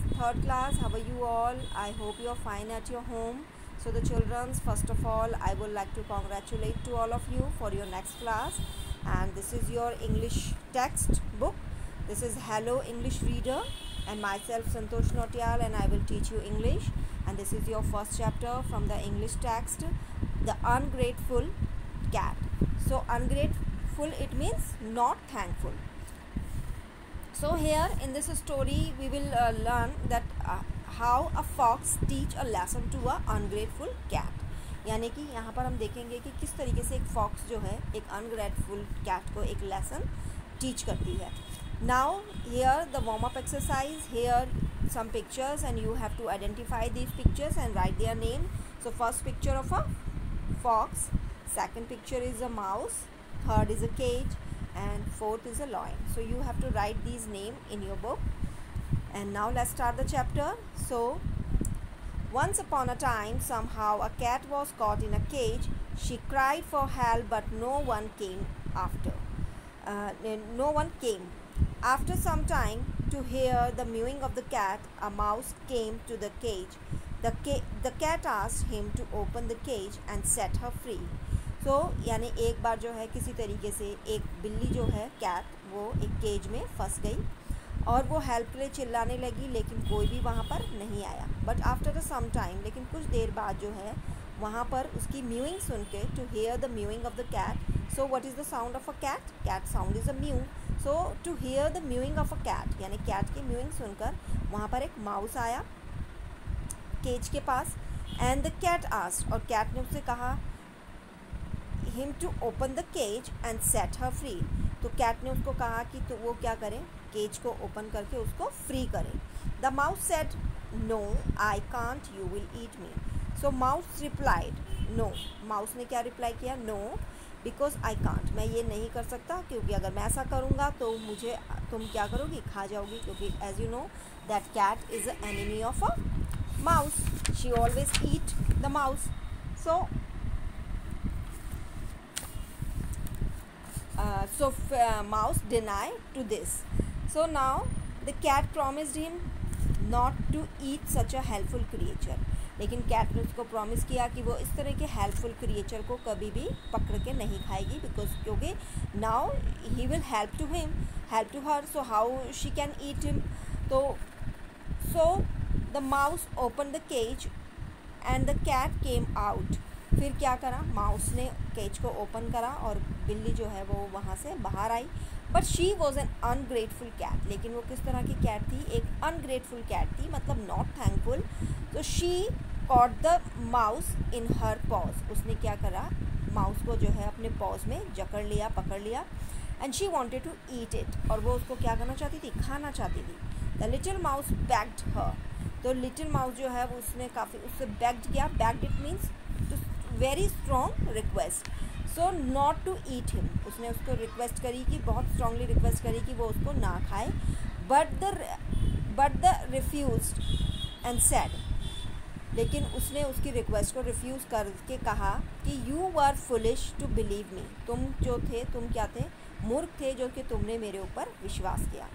third class. How are you all? I hope you are fine at your home. So the children's, first of all, I would like to congratulate to all of you for your next class. And this is your English text book. This is Hello English Reader, and myself Santosh Nautiyal, and I will teach you English. And this is your first chapter from the English text, The Ungrateful Cat. So ungrateful, it means not thankful. So here in this story we will learn that how a fox teach a lesson to a ungrateful cat. यानी कि यहाँ पर हम देखेंगे कि किस तरीके से एक फॉक्स जो है एक अनग्रेटफुल कैट को एक लेसन टीच करती है. Now here the warm up exercise. Here some pictures and you have to identify these pictures and write their name. So first picture of a fox, second picture is a mouse, third is a cage, and fourth is a lion. So you have to write these names in your book. And now let's start the chapter. So once upon a time, somehow a cat was caught in a cage. She cried for help, but no one came after. No one came. After some time, to hear the mewing of the cat, a mouse came to the cage. The cat asked him to open the cage and set her free. तो यानी एक बार जो है किसी तरीके से एक बिल्ली जो है कैट वो एक केज में फंस गई और वो हेल्प के लिए चिल्लाने लगी, लेकिन कोई भी वहाँ पर नहीं आया. बट आफ्टर सम टाइम, लेकिन कुछ देर बाद जो है वहाँ पर उसकी म्यूइंग सुन के, to hear the mewing of the cat. So what is the sound of a cat? Cat sound is a mew. So to hear the mewing of a cat, यानी कैट की म्यूइंग सुनकर वहाँ पर एक mouse आया cage के पास. And the cat asked, और कैट ने उससे कहा him to open the cage and set her free. तो कैट ने उसको कहा कि तो वो क्या करे, केज को ओपन करके उसको फ्री करे. The mouse said, no, I can't, you will eat me. So mouse replied, no. Mouse ने क्या रिप्लाई किया? no, because I can't. मैं ये नहीं कर सकता क्योंकि अगर मैं ऐसा करूँगा तो मुझे तुम क्या करोगी? खा जाओगी. क्योंकि as you know that cat is the enemy of a mouse. She always eat the mouse. So mouse denied to this. So now the cat promised him not to eat such a helpful creature. लेकिन cat ने उसको promise किया कि वो इस तरह के helpful creature को कभी भी पकड़ के नहीं खाएगी, बिकॉज क्योंकि now he will help to him, help to her, so how she can eat him. तो so the mouse open the cage and the cat came out. फिर क्या करा? माउस ने केज को ओपन करा और बिल्ली जो है वो वहाँ से बाहर आई. But she was an ungrateful cat. लेकिन वो किस तरह की कैट थी? एक अनग्रेटफुल कैट थी, मतलब नॉट थैंकफुल. तो she caught the mouse in her pause. उसने क्या करा? माउस को जो है अपने पॉज में जकड़ लिया, पकड़ लिया. And she wanted to eat it. और वो उसको क्या करना चाहती थी? खाना चाहती थी. द लिटिल माउस बेग्ड हर. तो लिटिल माउस जो है वो उसने काफ़ी उससे बेग्ड किया. Begged it means very strong request. So not to eat him. उसने उसको रिक्वेस्ट करी कि बहुत स्ट्रांगली रिक्वेस्ट करी कि वो उसको ना खाए. But the refused and said. लेकिन उसने उसकी रिक्वेस्ट को रिफ्यूज़ करके कहा कि you were foolish to believe me. तुम जो थे, तुम क्या थे? मूर्ख थे जो कि तुमने मेरे ऊपर विश्वास किया.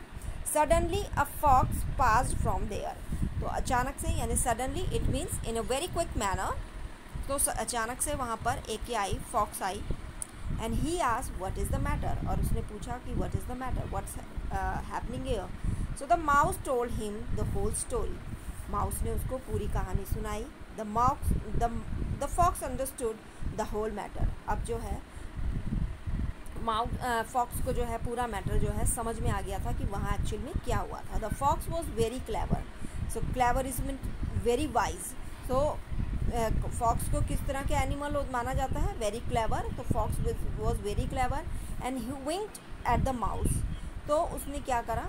Suddenly a fox passed from there. तो अचानक से, यानी suddenly it means in a very quick manner. तो अचानक से वहाँ पर एक ही आई, फॉक्स आई. And he asked what is the matter. और उसने पूछा कि what is the matter, what's happening here. So the mouse told him the whole story. Mouse ने उसको पूरी कहानी सुनाई. The fox understood the whole matter. अब जो है फॉक्स को जो है पूरा मैटर जो है समझ में आ गया था कि वहाँ एक्चुअल में क्या हुआ था. The fox was very clever. So clever is mean very wise. So fox को किस तरह के एनिमल माना जाता है? Very clever. तो fox was very clever and he winked at the mouse. तो उसने क्या करा?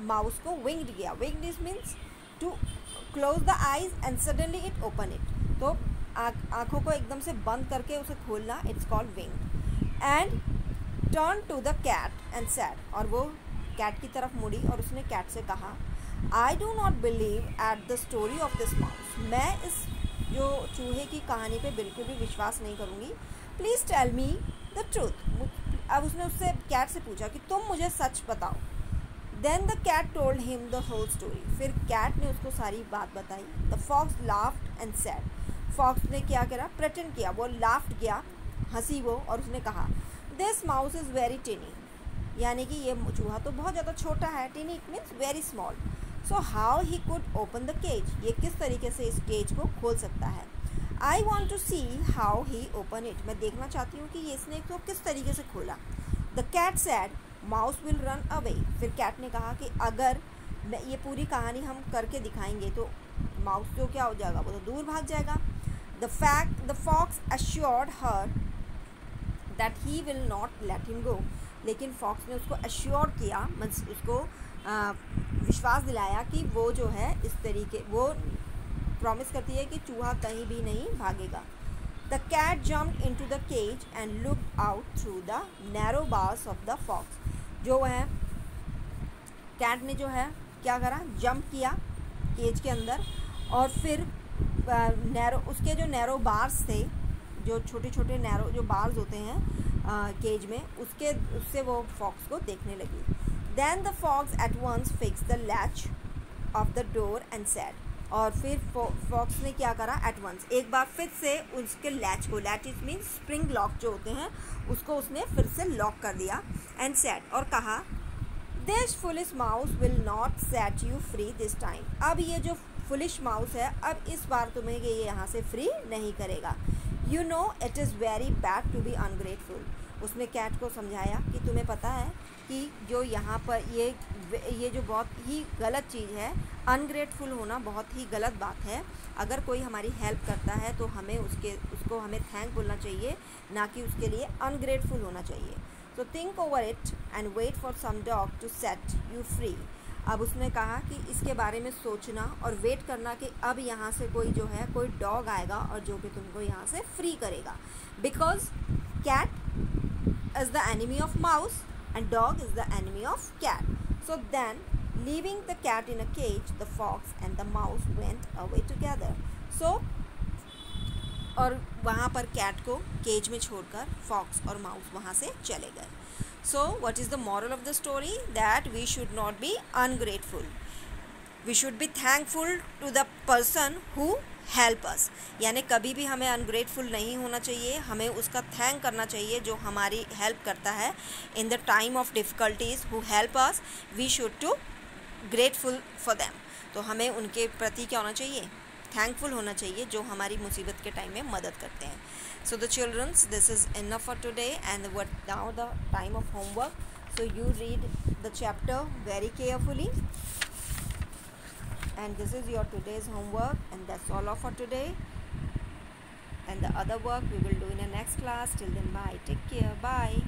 माउस को विंक्ड किया. Winked is means to close the eyes and suddenly it open it. तो आँखों को एकदम से बंद करके उसे खोलना, it's called विंक्ड. And turn to the cat and said. और वो कैट की तरफ मुड़ी और उसने कैट से कहा, I do not believe at the story of this mouse. मैं इस जो चूहे की कहानी पे बिल्कुल भी विश्वास नहीं करूँगी. Please tell me the truth. अब उसने उससे कैट से पूछा कि तुम मुझे सच बताओ. Then the cat told him the whole story, फिर कैट ने उसको सारी बात बताई. The fox laughed and said, fox ने क्या करा, प्रेटेंड किया, वो लाफ्ड किया, हंसी वो, और उसने कहा this mouse is very tiny, यानी कि ये चूहा तो बहुत ज़्यादा छोटा है. Tiny it means very small. So how he could open the cage, ये किस तरीके से इस केज को खोल सकता है. I want to see how he open it, मैं देखना चाहती हूँ कि ये इसने इसको किस तरीके से खोला. The cat said mouse will run away, फिर कैट ने कहा कि अगर ये पूरी कहानी हम करके दिखाएंगे तो माउस तो क्या हो जाएगा, वो तो दूर भाग जाएगा. The fox assured her that he will not let him go, लेकिन फॉक्स ने उसको अश्योर किया, मतलब उसको विश्वास दिलाया कि वो जो है इस तरीके, वो प्रॉमिस करती है कि चूहा कहीं भी नहीं भागेगा. The cat jumped into the cage and looked out through the narrow bars of the fox, जो है कैट ने जो है क्या करा, जंप किया केज के अंदर, और फिर नैरो, उसके जो नैरो बार्स थे, जो छोटे छोटे नैरो जो बार्स होते हैं केज में, उससे वो फॉक्स को देखने लगी. Then the fox at once fix the latch of the door and said, और फिर फॉक्स ने क्या करा, एट वंस, एक बार फिर से उसके लैच को, latch is mean spring lock जो होते हैं, उसको उसने फिर से लॉक कर दिया. एंड सेड, और कहा this foolish mouse will not set you free this time, अब ये जो फुलिश माउस है, अब इस बार तुम्हें ये यहाँ से फ्री नहीं करेगा. You know it is very bad to be ungrateful, उसने कैट को समझाया कि तुम्हें पता है कि जो यहाँ पर ये जो बहुत ही गलत चीज़ है, अनग्रेटफुल होना बहुत ही गलत बात है. अगर कोई हमारी हेल्प करता है तो हमें उसको हमें थैंक बोलना चाहिए, ना कि उसके लिए अनग्रेटफुल होना चाहिए. So think over it and wait for some dog to set you free. अब उसने कहा कि इसके बारे में सोचना और वेट करना कि अब यहाँ से कोई जो है, कोई डॉग आएगा और जो कि तुमको यहाँ से फ्री करेगा. Because cat is the enemy of mouse and dog is the enemy of cat. So then, leaving the cat in a cage, the fox and the mouse went away together. So और वहाँ पर cat को cage में छोड़कर fox और mouse वहाँ से चले गए. So what is the moral of the story? That we should not be ungrateful. We should be thankful to the person who help us, यानी कभी भी हमें अनग्रेटफुल नहीं होना चाहिए, हमें उसका थैंक करना चाहिए जो हमारी हेल्प करता है in the time of difficulties, who help us. We should to grateful for them, तो हमें उनके प्रति क्या होना चाहिए, थैंकफुल होना चाहिए, जो हमारी मुसीबत के टाइम में मदद करते हैं. So the childrens, this is enough for today and what now the time of homework. So you read the chapter very carefully. And this is your today's homework, and that's all for today, and the other work we will do in the next class. Till then, bye, take care, bye.